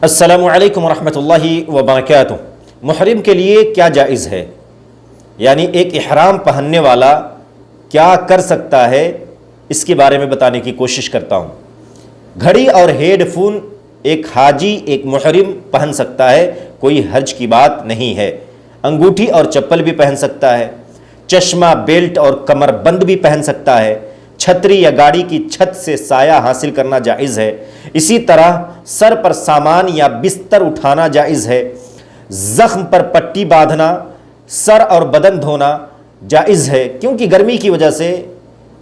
السلام علیکم ورحمۃ اللہ وبرکاتہ۔ محرم کے لیے کیا جائز ہے، یعنی ایک احرام پہننے والا کیا کر سکتا ہے، اس کے بارے میں بتانے کی کوشش کرتا ہوں۔ گھڑی اور ہیڈ فون ایک حاجی ایک محرم پہن سکتا ہے، کوئی حرج کی بات نہیں ہے۔ انگوٹھی اور چپل بھی پہن سکتا ہے، چشمہ، بیلٹ اور کمر بند بھی پہن سکتا ہے۔ چھتری یا گاڑی کی چھت سے سایہ حاصل کرنا جائز ہے۔ اسی طرح سر پر سامان یا بستر اٹھانا جائز ہے۔ زخم پر پٹی باندھنا، سر اور بدن دھونا جائز ہے، کیونکہ گرمی کی وجہ سے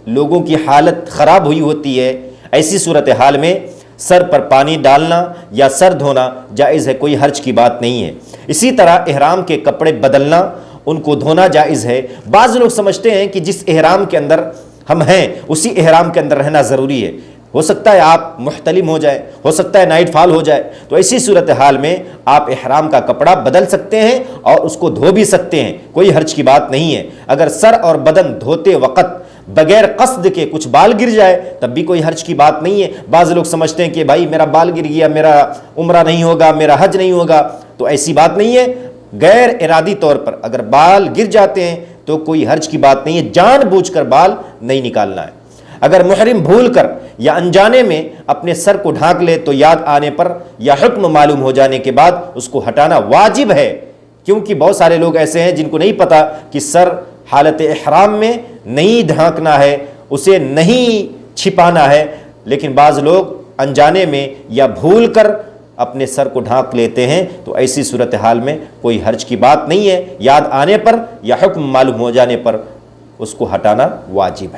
لوگوں کی حالت خراب ہوئی ہوتی ہے۔ ایسی صورتحال میں سر پر پانی ڈالنا یا سر دھونا جائز ہے، کوئی حرج کی بات نہیں ہے۔ اسی طرح احرام کے کپڑے بدلنا، ان کو دھونا جائز ہے۔ بعض لوگ سمجھتے ہیں کہ جس احرام کے اندر ہم ہیں اسی احرام کے اندر رہنا ضروری ہے، ہو سکتا ہے آپ محتلم ہو جائے، ہو سکتا ہے نائٹ فال ہو جائے، تو ایسی صورتحال میں آپ احرام کا کپڑا بدل سکتے ہیں اور اس کو دھو بھی سکتے ہیں، کوئی حرج کی بات نہیں ہے۔ اگر سر اور بدن دھوتے وقت بغیر قصد کے کچھ بال گر جائے تب بھی کوئی حرج کی بات نہیں ہے۔ بعض لوگ سمجھتے ہیں کہ بھائی میرا بال گر گیا، میرا عمرہ نہیں ہوگا، میرا حج نہیں ہوگا، تو ایسی بات نہیں ہے۔ غیر ارادی طور پر اگر بال گر جاتے ہیں تو کوئی حرج کی بات نہیں ہے، جان بوجھ کر بال نہیں نکالنا ہے۔ اگر محرم بھول کر یا انجانے میں اپنے سر کو ڈھانک لے تو یاد آنے پر یا حکم معلوم ہو جانے کے بعد اس کو ہٹانا واجب ہے، کیونکہ بہت سارے لوگ ایسے ہیں جن کو نہیں پتا کہ سر حالت احرام میں نہیں ڈھانکنا ہے، اسے نہیں چھپانا ہے، لیکن بعض لوگ انجانے میں یا بھول کر اپنے سر کو ڈھانک لیتے ہیں، تو ایسی صورتحال میں کوئی حرج کی بات نہیں ہے۔ یاد آنے پر یا حکم معلوم ہو جانے پر اس کو ہٹانا واجب ہے۔